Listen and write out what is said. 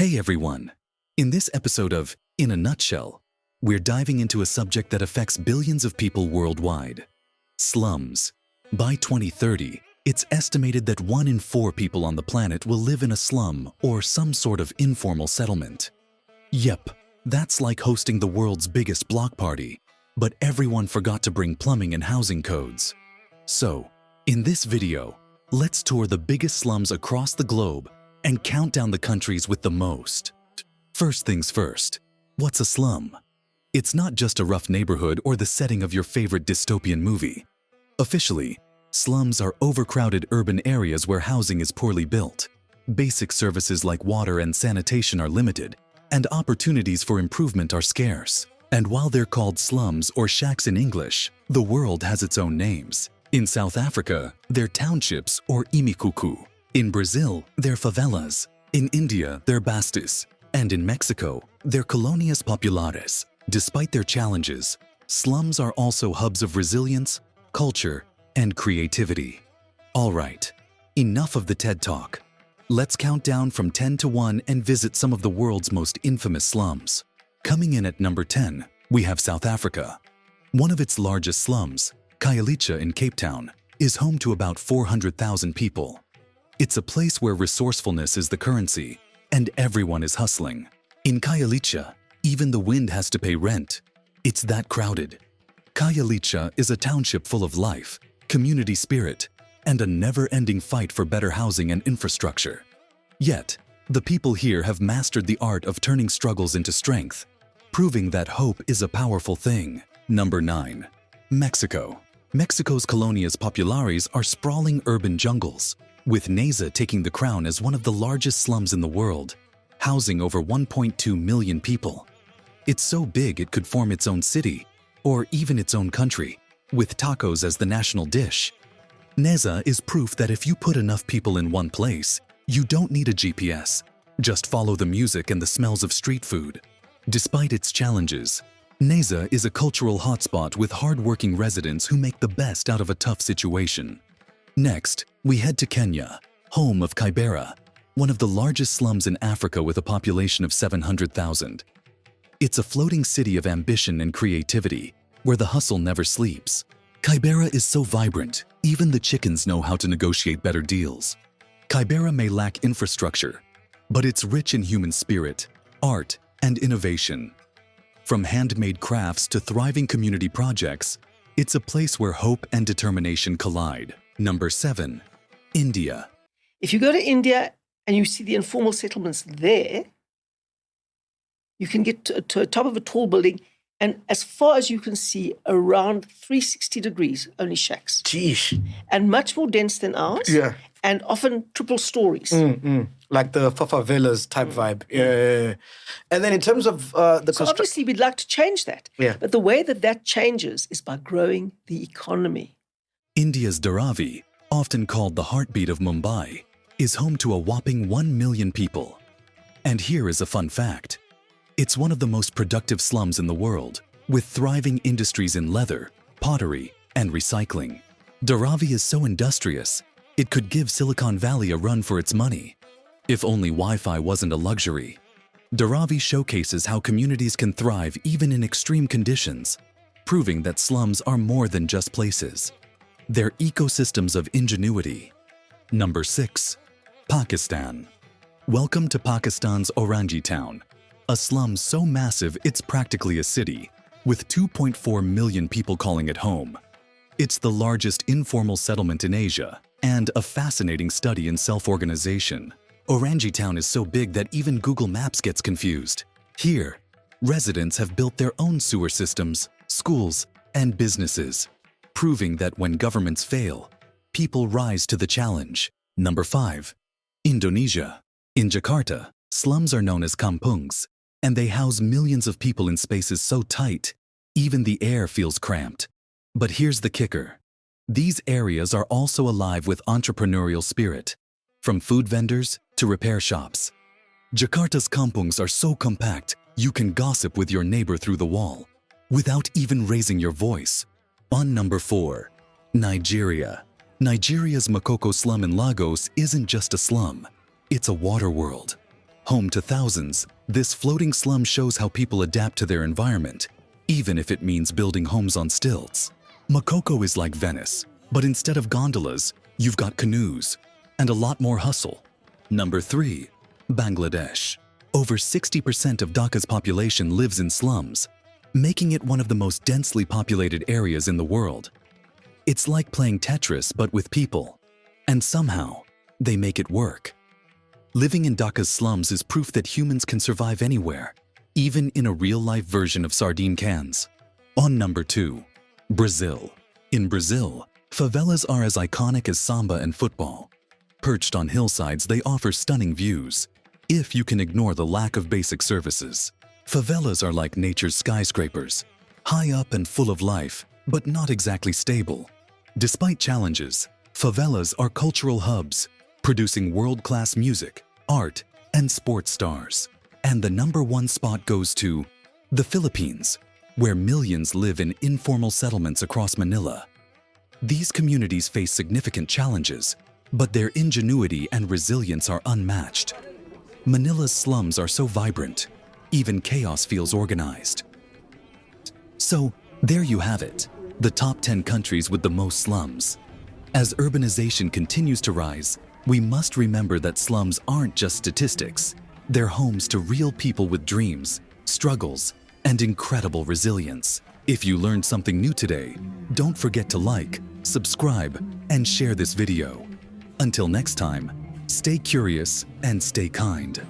Hey everyone! In this episode of In a Nutshell, we're diving into a subject that affects billions of people worldwide. Slums. By 2030, it's estimated that 1 in 4 people on the planet will live in a slum or some sort of informal settlement. Yep, that's like hosting the world's biggest block party, but everyone forgot to bring plumbing and housing codes. So, in this video, let's tour the biggest slums across the globe and count down the countries with the most. First things first, what's a slum? It's not just a rough neighborhood or the setting of your favorite dystopian movie. Officially, slums are overcrowded urban areas where housing is poorly built. Basic services like water and sanitation are limited, and opportunities for improvement are scarce. And while they're called slums or shacks in English, the world has its own names. In South Africa, they're townships or imikuku. In Brazil, they're favelas. In India, they're bastis. And in Mexico, they're colonias populares. Despite their challenges, slums are also hubs of resilience, culture, and creativity. All right, enough of the TED Talk. Let's count down from 10 to 1 and visit some of the world's most infamous slums. Coming in at number 10, we have South Africa. One of its largest slums, Khayelitsha in Cape Town, is home to about 400,000 people. It's a place where resourcefulness is the currency, and everyone is hustling. In Khayelitsha, even the wind has to pay rent. It's that crowded. Khayelitsha is a township full of life, community spirit, and a never-ending fight for better housing and infrastructure. Yet, the people here have mastered the art of turning struggles into strength, proving that hope is a powerful thing. Number 9. Mexico. Mexico's colonias populares are sprawling urban jungles, with Neza taking the crown as one of the largest slums in the world, housing over 1.2 million people. It's so big it could form its own city, or even its own country, with tacos as the national dish. Neza is proof that if you put enough people in one place, you don't need a GPS. Just follow the music and the smells of street food. Despite its challenges, Neza is a cultural hotspot with hard-working residents who make the best out of a tough situation. Next, we head to Kenya, home of Kibera, one of the largest slums in Africa with a population of 700,000. It's a floating city of ambition and creativity, where the hustle never sleeps. Kibera is so vibrant, even the chickens know how to negotiate better deals. Kibera may lack infrastructure, but it's rich in human spirit, art, and innovation. From handmade crafts to thriving community projects, it's a place where hope and determination collide. Number 7. India. If you go to India and you see the informal settlements there, you can get to the top of a tall building, and as far as you can see, around 360 degrees, only shacks. Jeez. And much more dense than ours. Yeah. And often triple stories. Like the favelas type vibe. Yeah. And then in terms of the So obviously we'd like to change that. Yeah. But the way that that changes is by growing the economy. India's Dharavi, often called the heartbeat of Mumbai, is home to a whopping 1 million people. And here is a fun fact. It's one of the most productive slums in the world, with thriving industries in leather, pottery, and recycling. Dharavi is so industrious, it could give Silicon Valley a run for its money. If only Wi-Fi wasn't a luxury. Dharavi showcases how communities can thrive even in extreme conditions, proving that slums are more than just places. They're ecosystems of ingenuity. Number 6. Pakistan. Welcome to Pakistan's Orangi town, a slum so massive it's practically a city, with 2.4 million people calling it home. It's the largest informal settlement in Asia, and a fascinating study in self-organization. Orangi town is so big that even Google Maps gets confused. Here, residents have built their own sewer systems, schools, and businesses, proving that when governments fail, people rise to the challenge. Number 5. Indonesia. In Jakarta, slums are known as kampungs, and they house millions of people in spaces so tight, even the air feels cramped. But here's the kicker. These areas are also alive with entrepreneurial spirit, from food vendors to repair shops. Jakarta's kampungs are so compact, you can gossip with your neighbor through the wall, without even raising your voice. On number 4, Nigeria. Nigeria's Makoko slum in Lagos isn't just a slum, it's a water world. Home to thousands, this floating slum shows how people adapt to their environment, even if it means building homes on stilts. Makoko is like Venice, but instead of gondolas, you've got canoes and a lot more hustle. Number 3. Bangladesh. Over 60% of Dhaka's population lives in slums, making it one of the most densely populated areas in the world. It's like playing Tetris but with people, and somehow, they make it work. Living in Dhaka's slums is proof that humans can survive anywhere, even in a real-life version of sardine cans. On number 2. Brazil. In Brazil, favelas are as iconic as samba and football. Perched on hillsides, they offer stunning views, if you can ignore the lack of basic services. Favelas are like nature's skyscrapers, high up and full of life, but not exactly stable. Despite challenges, favelas are cultural hubs, producing world-class music, art, and sports stars. And the number 1 spot goes to the Philippines, where millions live in informal settlements across Manila. These communities face significant challenges, but their ingenuity and resilience are unmatched. Manila's slums are so vibrant, even chaos feels organized. So, there you have it, the top 10 countries with the most slums. As urbanization continues to rise, we must remember that slums aren't just statistics. They're homes to real people with dreams, struggles, and incredible resilience. If you learned something new today, don't forget to like, subscribe, and share this video. Until next time, stay curious and stay kind.